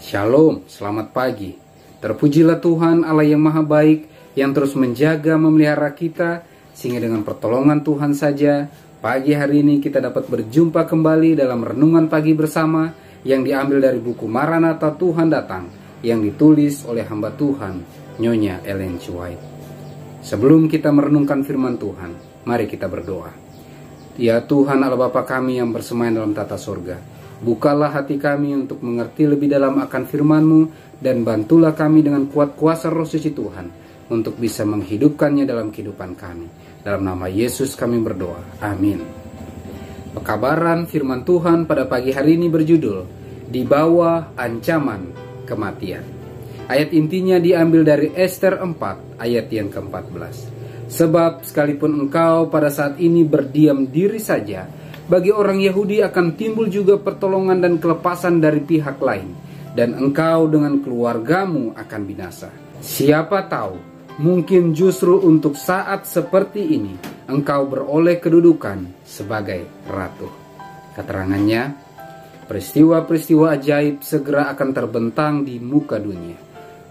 Shalom, selamat pagi. Terpujilah Tuhan Allah yang maha baik, yang terus menjaga memelihara kita, sehingga dengan pertolongan Tuhan saja, pagi hari ini kita dapat berjumpa kembali dalam renungan pagi bersama, yang diambil dari buku Maranatha Tuhan Datang, yang ditulis oleh hamba Tuhan, Nyonya Ellen G. White. Sebelum kita merenungkan firman Tuhan, mari kita berdoa. Ya Tuhan Allah Bapa kami yang bersemayam dalam tata surga, bukalah hati kami untuk mengerti lebih dalam akan firman-Mu, dan bantulah kami dengan kuat kuasa Roh Suci Tuhan untuk bisa menghidupkannya dalam kehidupan kami. Dalam nama Yesus kami berdoa. Amin. Pekabaran firman Tuhan pada pagi hari ini berjudul Di Bawah Ancaman Kematian. Ayat intinya diambil dari Ester 4 ayat yang ke-14. Sebab sekalipun engkau pada saat ini berdiam diri saja, bagi orang Yahudi akan timbul juga pertolongan dan kelepasan dari pihak lain, dan engkau dengan keluargamu akan binasa. Siapa tahu, mungkin justru untuk saat seperti ini engkau beroleh kedudukan sebagai ratu. Keterangannya, peristiwa-peristiwa ajaib segera akan terbentang di muka dunia.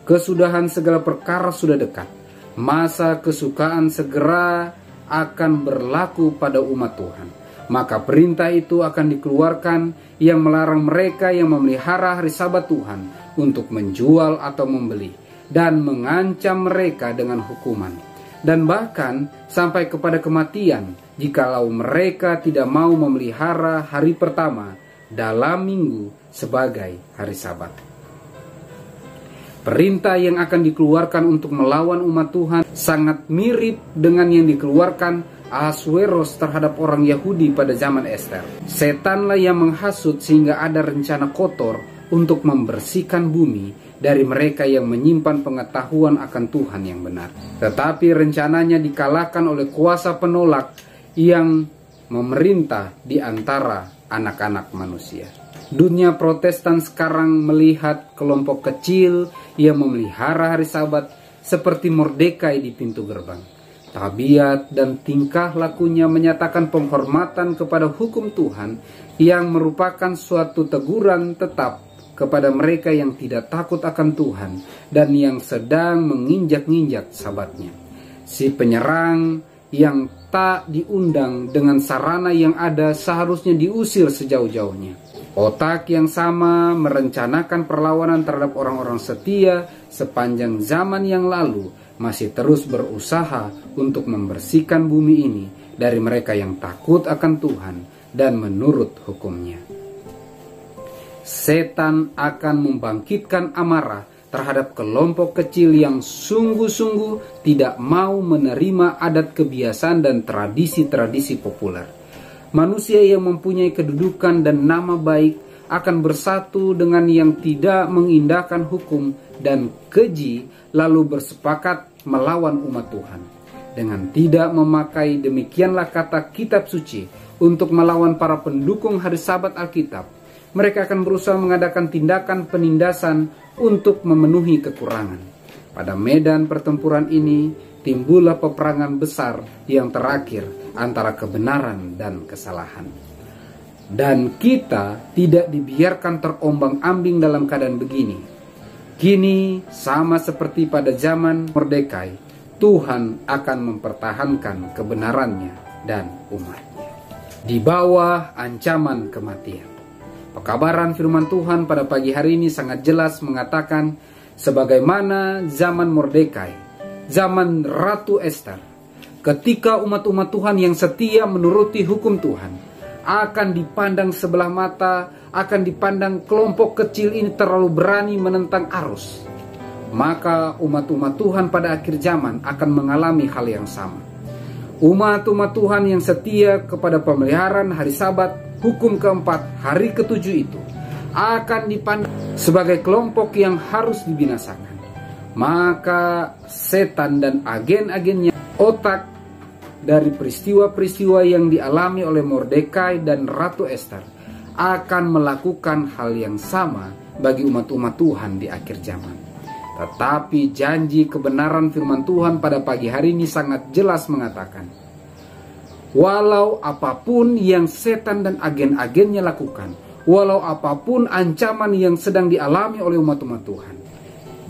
Kesudahan segala perkara sudah dekat. Masa kesukaan segera akan berlaku pada umat Tuhan. Maka perintah itu akan dikeluarkan yang melarang mereka yang memelihara hari Sabat Tuhan untuk menjual atau membeli, dan mengancam mereka dengan hukuman, dan bahkan sampai kepada kematian jikalau mereka tidak mau memelihara hari pertama dalam minggu sebagai hari Sabat. Perintah yang akan dikeluarkan untuk melawan umat Tuhan sangat mirip dengan yang dikeluarkan Ahasuerus terhadap orang Yahudi pada zaman Ester. Setanlah yang menghasut sehingga ada rencana kotor untuk membersihkan bumi dari mereka yang menyimpan pengetahuan akan Tuhan yang benar. Tetapi rencananya dikalahkan oleh kuasa penolak yang memerintah di antara anak-anak manusia. Dunia Protestan sekarang melihat kelompok kecil yang memelihara hari Sabat seperti Mordekai di pintu gerbang. Tabiat dan tingkah lakunya menyatakan penghormatan kepada hukum Tuhan yang merupakan suatu teguran tetap kepada mereka yang tidak takut akan Tuhan dan yang sedang menginjak-injak Sabatnya. Si penyerang yang tak diundang dengan sarana yang ada seharusnya diusir sejauh-jauhnya. Otak yang sama merencanakan perlawanan terhadap orang-orang setia sepanjang zaman yang lalu masih terus berusaha untuk membersihkan bumi ini dari mereka yang takut akan Tuhan dan menurut hukumnya. Setan akan membangkitkan amarah terhadap kelompok kecil yang sungguh-sungguh tidak mau menerima adat kebiasaan dan tradisi-tradisi populer. Manusia yang mempunyai kedudukan dan nama baik akan bersatu dengan yang tidak mengindahkan hukum dan keji, lalu bersepakat melawan umat Tuhan. Dengan tidak memakai demikianlah kata kitab suci untuk melawan para pendukung hari Sabat Alkitab, mereka akan berusaha mengadakan tindakan penindasan untuk memenuhi kekurangan. Pada medan pertempuran ini timbullah peperangan besar yang terakhir antara kebenaran dan kesalahan. Dan kita tidak dibiarkan terombang-ambing dalam keadaan begini. Kini sama seperti pada zaman Mordekai, Tuhan akan mempertahankan kebenarannya dan umatnya. Di bawah ancaman kematian. Pekabaran firman Tuhan pada pagi hari ini sangat jelas mengatakan, sebagaimana zaman Mordekai, zaman Ratu Ester, ketika umat-umat Tuhan yang setia menuruti hukum Tuhan akan dipandang sebelah mata, akan dipandang kelompok kecil ini terlalu berani menentang arus, maka umat-umat Tuhan pada akhir zaman akan mengalami hal yang sama. Umat-umat Tuhan yang setia kepada pemeliharaan hari Sabat, hukum keempat, hari ketujuh itu akan dipandang sebagai kelompok yang harus dibinasakan. Maka setan dan agen-agennya, otak dari peristiwa-peristiwa yang dialami oleh Mordekai dan Ratu Ester, akan melakukan hal yang sama bagi umat-umat Tuhan di akhir zaman. Tetapi janji kebenaran firman Tuhan pada pagi hari ini sangat jelas mengatakan, walau apapun yang setan dan agen-agennya lakukan walau apapun ancaman yang sedang dialami oleh umat-umat Tuhan.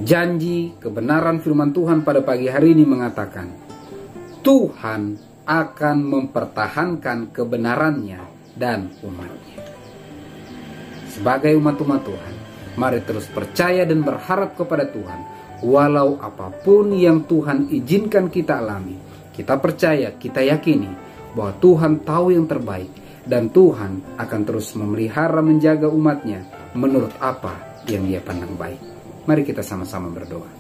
Janji kebenaran firman Tuhan pada pagi hari ini mengatakan, Tuhan akan mempertahankan kebenarannya dan umatnya. Sebagai umat-umat Tuhan, mari terus percaya dan berharap kepada Tuhan. Walau apapun yang Tuhan izinkan kita alami, kita percaya, kita yakini bahwa Tuhan tahu yang terbaik. Dan Tuhan akan terus memelihara menjaga umatnya menurut apa yang Dia pandang baik. Mari kita sama-sama berdoa.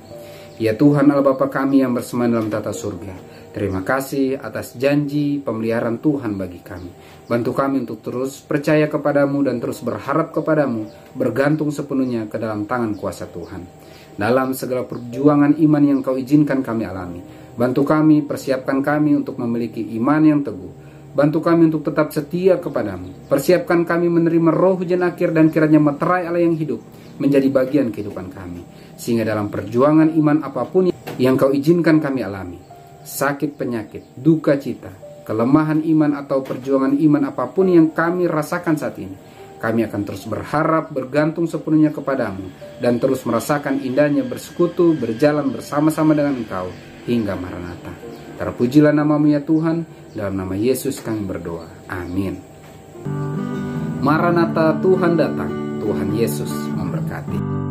Ya Tuhan Allah Bapa kami yang bersemayam dalam tata surga, terima kasih atas janji pemeliharaan Tuhan bagi kami. Bantu kami untuk terus percaya kepadamu dan terus berharap kepadamu, bergantung sepenuhnya ke dalam tangan kuasa Tuhan. Dalam segala perjuangan iman yang Kau izinkan kami alami, bantu kami, persiapkan kami untuk memiliki iman yang teguh. Bantu kami untuk tetap setia kepadamu. Persiapkan kami menerima roh hujan akhir dan kiranya meterai Allah yang hidup menjadi bagian kehidupan kami. Sehingga dalam perjuangan iman apapun yang Kau izinkan kami alami, sakit penyakit, duka cita, kelemahan iman atau perjuangan iman apapun yang kami rasakan saat ini, kami akan terus berharap, bergantung sepenuhnya kepadamu, dan terus merasakan indahnya bersekutu, berjalan bersama-sama dengan Engkau hingga Maranatha. Terpujilah namamu ya Tuhan. Dalam nama Yesus kami berdoa. Amin. Maranatha, Tuhan datang. Tuhan Yesus memberkati.